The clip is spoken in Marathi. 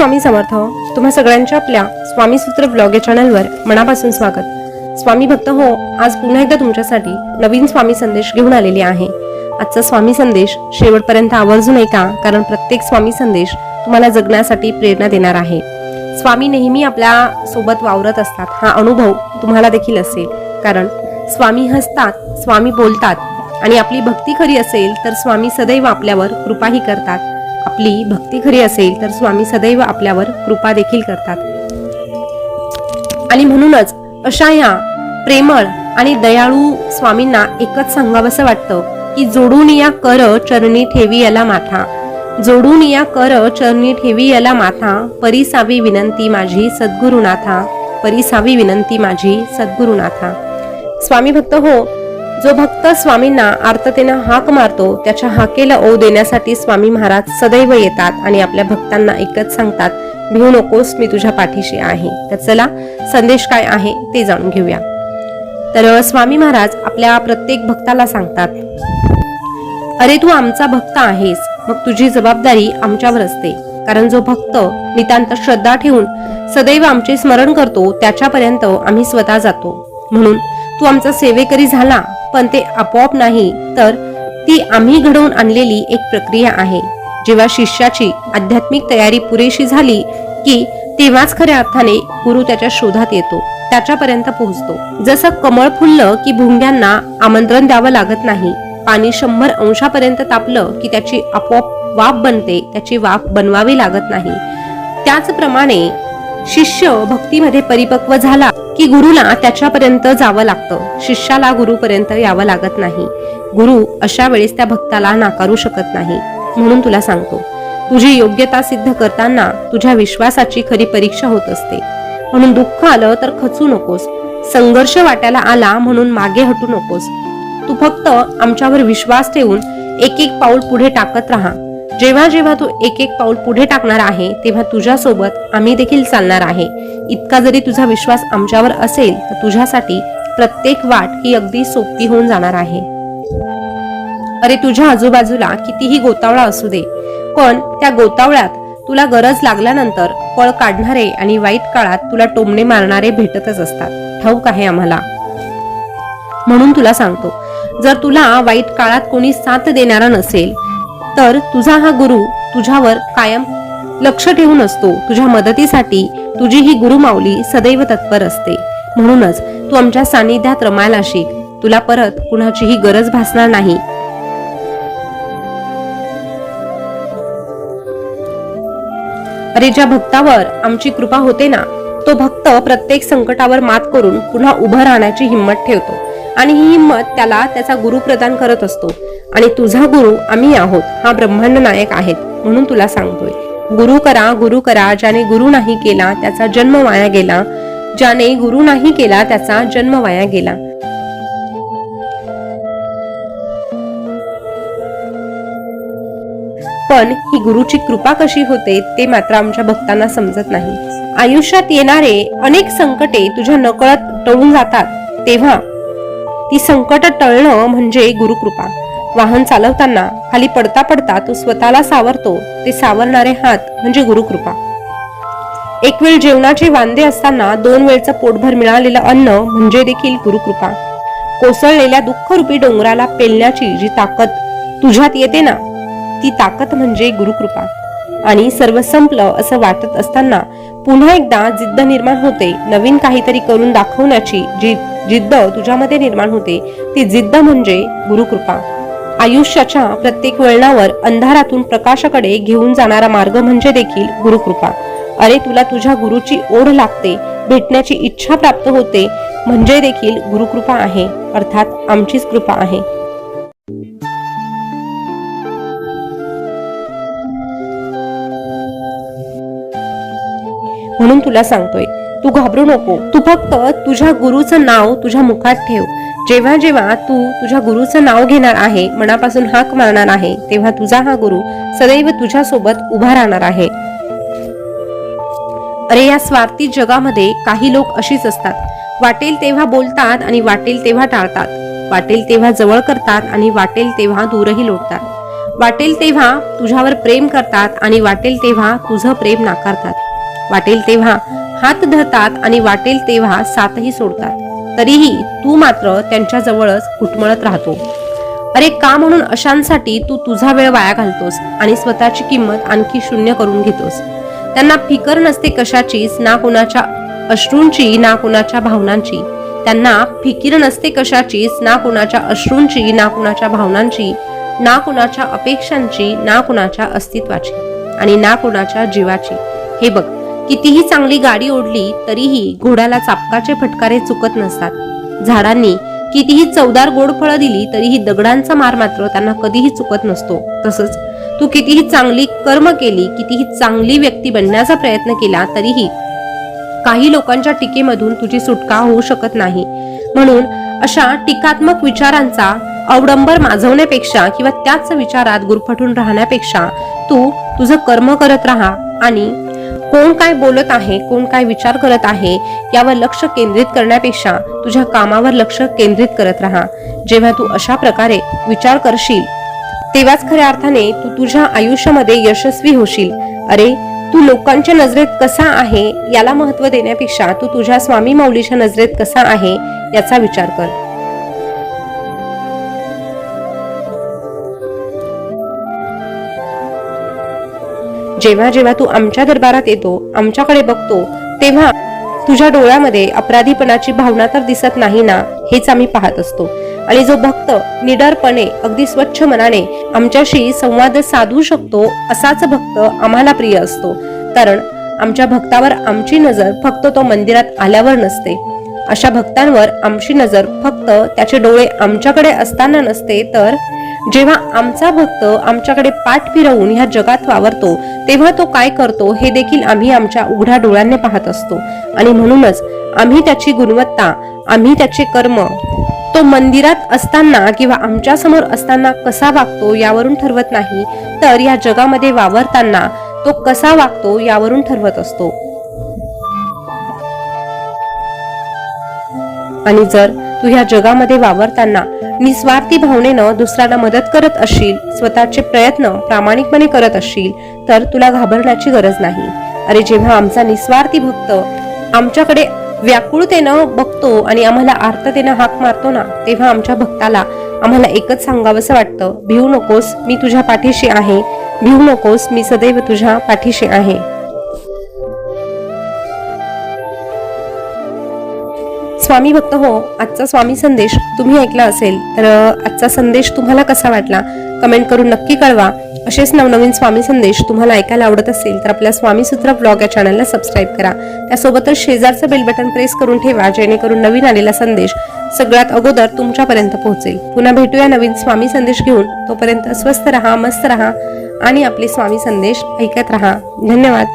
स्वामी समर्थ. तुम्हा सगळ्यांच्या आपल्या स्वामी सूत्र ब्लॉग या चॅनलवर मनापासून स्वागत. स्वामी भक्त हो, आज पुन्हा एकदा तुमच्यासाठी नवीन स्वामी संदेश घेऊन आलेले आहे. आजचा स्वामी संदेश शेवटपर्यंत आवर्जून ऐका, कारण प्रत्येक स्वामी संदेश तुम्हाला जगण्यासाठी प्रेरणा देणार आहे. स्वामी नेहमी आपल्या सोबत वावरत असतात, हा अनुभव तुम्हाला देखील असेल. कारण स्वामी हसतात, स्वामी बोलतात आणि आपली भक्ती खरी असेल तर स्वामी सदैव आपल्यावर कृपाही करतात. आपली भक्ती खरी असेल तर स्वामी सदैव आपल्यावर कृपा देखील करतात. आणि म्हणूनच अशा या प्रेमळ आणि दयाळू स्वामींना एकच सांगावंसं वाटतं की जोडून या कर चरणी ठेवी याला माथा, जोडून या कर चरणी ठेवी याला माथा, परिसावी विनंती माझी सद्गुरुनाथा, परिसावी विनंती माझी सद्गुरुनाथा. स्वामी भक्त हो, जो भक्त स्वामींना आर्ततेनं हाक मारतो त्याच्या हाकेला ओ देण्यासाठी स्वामी महाराज सदैव येतात आणि आपल्या भक्तांना एकच सांगतात, भिवू नकोस, मी तुझ्या पाठीशी आहे. तर चला संदेश काय आहे ते जाणून घेऊया. तर स्वामी महाराज आपल्या प्रत्येक भक्ताला सांगतात, अरे तू आमचा भक्त आहेस, मग तुझी जबाबदारी आमच्यावर असते. कारण जो भक्त नितांत श्रद्धा ठेवून सदैव आमचे स्मरण करतो त्याच्यापर्यंत आम्ही स्वतः जातो. म्हणून तू आमचा सेवेकरी झाला, पण ते आपोआप नाही, तर ती आम्ही घडवून आणलेली एक प्रक्रिया आहे. जेव्हा शिष्याची आध्यात्मिक तयारी पुरेशी झाली की तेव्हाच खऱ्या अर्थाने गुरु त्याच्या शोधात येतो, त्याच्यापर्यंत पोहोचतो. जसं कमळ फुललं की भुंग्यांना आमंत्रण द्यावं लागत नाही. पाणी 100 अंशापर्यंत तापलं की त्याची आपोआप वाफ बनते, त्याची वाफ बनवावी लागत नाही. त्याचप्रमाणे शिष्य भक्तीमध्ये परिपक्व झाला की गुरुला त्याच्यापर्यंत जावं लागतं, शिष्याला गुरुपर्यंत यावं लागत नाही. गुरु अशा वेळेस त्या भक्ताला नाकारू शकत नाही. म्हणून तुला सांगतो, तुझी योग्यता सिद्ध करताना तुझ्या विश्वासाची खरी परीक्षा होत असते. म्हणून दुःख आलं तर खचू नकोस, संघर्ष वाट्याला आला म्हणून मागे हटू नकोस. तू फक्त आमच्यावर विश्वास ठेवून एक एक पाऊल पुढे टाकत राहा. जेव्हा जेव्हा तू एक एक पाऊल पुढे टाकणार आहे तेव्हा तुझ्या सोबत आम्ही देखील चालणार आहे. इतका जरी तुझा विश्वास आमच्यावर असेल तर तुझ्यासाठी प्रत्येक वाट ही अगदी सोपी होऊन जाणार आहे. अरे तुझ्या आजूबाजूला कितीही गोतावळा असू दे, पण त्या गोतावळ्यात तुला गरज लागल्यानंतर पळ काढणारे आणि वाईट काळात तुला टोमणे मारणारे भेटतच असतात, ठाऊक आहे आम्हाला. म्हणून तुला सांगतो, जर तुला वाईट काळात कोणी साथ देणारा नसेल तर तुझा हा गुरु तुझ्यावर कायम लक्ष ठेवून असतो. तुझ्या मदतीसाठी तुझी ही गुरुमाऊली सदैव तत्पर असते. म्हणूनच तू आमच्या सानिध्यात रमायला शिक, तुला परत कुणाचीही गरज भासणार नाही. अरे ज्या भक्तावर आमची कृपा होते ना, तो भक्त प्रत्येक संकटावर मात करून पुन्हा उभं राहण्याची हिंमत ठेवतो आणि ही हिंमत त्याला त्याचा गुरु प्रदान करत असतो. आणि तुझा गुरु आम्ही आहोत, हा ब्रह्मांड नायक आहेत. म्हणून तुला सांगतोय, गुरु करा, ज्याने गुरु नाही केला त्याचा जन्म वाया गेला, ज्याने गुरु नाही केला त्याचा जन्म वाया गेला. पण ही गुरुची कृपा कशी होते ते मात्र आमच्या भक्तांना समजत नाही. आयुष्यात येणारे अनेक संकटे तुझ्या नकळत टळून जातात, तेव्हा ती संकट टळणं म्हणजे गुरुकृपा. वाहन चालवताना खाली पडता पडता तू स्वतःला सावरतो, ते सावरणारे हात म्हणजे गुरुकृपा. एक वेळ जेवणाचे वांदे असताना 2 वेळचं पोटभर मिळालेलं अन्न म्हणजे देखील गुरुकृपा. कोसळलेल्या दुःखरूपी डोंगराला पेलण्याची जी ताकद तुझ्यात येते ना, ती ताकद म्हणजे गुरुकृपा. आणि सर्व संपलं असं वाटत असताना पुन्हा एकदा जिद्द निर्माण होते, नवीन काहीतरी करून दाखवण्याची जी जिद्द तुझ्यामध्ये निर्माण होते, ती जिद्द म्हणजे गुरुकृपा. आयुष्याच्या प्रत्येक वळणावर अंधारातून प्रकाशाकडे घेऊन जाणारा मार्ग म्हणजे देखील गुरुकृपा. अरे तुला तुझ्या गुरुची ओढ लागते, भेटण्याची इच्छा प्राप्त होते, म्हणजे देखील गुरुकृपा आहे, अर्थात आमचीच कृपा आहे. म्हणून तुला सांगतोय, तू घाबरू नको, तू फक्त तुझ्या गुरुचं नाव तुझ्या मुखात ठेव. जेव्हा जेव्हा तू तुझ्या गुरुचं नाव घेणार आहे, मनापासून हाक मारणार आहे, तेव्हा तुझा हा गुरु सदैव तुझ्या सोबत उभा राहणार आहे. अरे या स्वार्थी जगामध्ये काही लोक अशीच असतात, वाटेल तेव्हा बोलतात आणि वाटेल तेव्हा टाळतात, वाटेल तेव्हा जवळ करतात आणि वाटेल तेव्हा दूरही लोटतात. वाटेल तेव्हा तुझ्यावर प्रेम करतात आणि वाटेल तेव्हा तुझं प्रेम नाकारतात, वाटेल तेव्हा हात धरतात आणि वाटेल तेव्हा साथही सोडतात, तरीही तू मात्र त्यांच्या जवळच घुटमळत राहतो. अरे का म्हणून अशांसाठी तू तुझा वेळ वाया घालतोस आणि स्वतःची किंमत आणखी शून्य करून घेतोस. त्यांना फिकर नसते कशाचीच, ना कुणाच्या अश्रूंची ना कुणाच्या भावनांची. त्यांना फिकीर नसते कशाचीच, ना कुणाच्या अश्रूंची ना कुणाच्या भावनांची, ना कुणाच्या अपेक्षांची, ना कुणाच्या अस्तित्वाची आणि ना कुणाच्या जीवाची. हे बघ, कितीही चांगली गाडी ओढली तरीही घोड्याला चापकाचे फटकारे चुकत नसतात. झाडांनी कितीही चवदार गोड फळं दिली तरीही दगडांचा मार मात्र त्यांना कधीही चुकत नसतो. तसंच तू कितीही चांगली कर्म केली, कितीही चांगली व्यक्ती बनण्याचा प्रयत्न केला तरीही काही लोकांच्या टीकेमधून तुझी सुटका होऊ शकत नाही. म्हणून अशा टीकात्मक विचारांचा अवडंबर माजवण्यापेक्षा किंवा त्याच विचारात गुरफटून राहण्यापेक्षा तू तुझं कर्म करत राहा आणि कोण काय बोलत आहे, कोण काय विचार करत आहे यावर लक्ष केंद्रित करण्यापेक्षा तुझ्या कामावर लक्ष केंद्रित करत राहा. जेव्हा तू अशा प्रकारे विचार करशील तेव्हाच खऱ्या अर्थाने तू तुझ्या आयुष्यामध्ये यशस्वी होशील. अरे तू लोकांच्या नजरेत कसा आहे याला महत्व देण्यापेक्षा तू तुझ्या स्वामी माऊलीच्या नजरेत कसा आहे याचा विचार कर. जेव्हा जेव्हा तू आमच्या दरबारात येतो, आमच्याकडे बघतो, तेव्हा तुझ्या डोळ्यामध्ये अपराधीपणाची भावना तर दिसत नाही ना, हेच आम्ही पाहत असतो. आणि जो भक्त निडरपणे अगदी स्वच्छ मनाने आमच्याशी संवाद साधू शकतो असाच भक्त आम्हाला प्रिय असतो. कारण आमच्या भक्तावर आमची नजर फक्त तो मंदिरात आल्यावर नसते. अशा भक्तांवर आमची नजर फक्त त्याचे डोळे आमच्याकडे असताना नसते, तर जेव्हा आमचा भक्त आमच्याकडे पाठ फिरवून ह्या जगात वावरतो तेव्हा तो काय करतो हे देखील आम्ही आमच्या उघड्या डोळ्यांनी पाहत असतो. आणि म्हणूनच आम्ही त्याची गुणवत्ता, आम्ही त्याचे कर्म तो मंदिरात असताना किंवा आमच्या समोर असताना कसा वागतो यावरून ठरवत नाही, तर या जगामध्ये वावरताना तो कसा वागतो यावरून ठरवत असतो. आणि जर तू ह्या जगामध्ये वावरताना निस्वार्थी भावनेनं दुसऱ्यांना मदत करत असशील, स्वतःचे प्रयत्न प्रामाणिकपणे करत असशील, तर तुला घाबरण्याची गरज नाही. अरे जेव्हा आमचा निस्वार्थी भक्त आमच्याकडे व्याकुळतेनं बघतो आणि आम्हाला आर्ततेनं हाक मारतो ना, तेव्हा आमच्या भक्ताला आम्हाला एकच सांगावंसं वाटतं, भिवू नकोस, मी तुझ्या पाठीशी आहे, भिवू नकोस, मी सदैव तुझ्या पाठीशी आहे. स्वामी भक्त हो, आजचा स्वामी संदेश तुम्ही ऐकला असेल तर आजचा संदेश तुम्हाला कसा वाटला कमेंट करून नक्की कळवा. असेच नवनवीन स्वामी संदेश तुम्हाला ऐकायला आवडत असेल तर आपल्या स्वामी सूत्र ब्लॉग या चॅनलला सबस्क्राईब करा. त्यासोबतच शेजारचं बेल बटन प्रेस करून ठेवा, जेणेकरून नवीन आलेला संदेश सगळ्यात अगोदर तुमच्यापर्यंत पोहोचेल. पुन्हा भेटूया नवीन स्वामी संदेश घेऊन. तोपर्यंत स्वस्थ रहा, मस्त रहा आणि आपले स्वामी संदेश ऐकत रहा. धन्यवाद.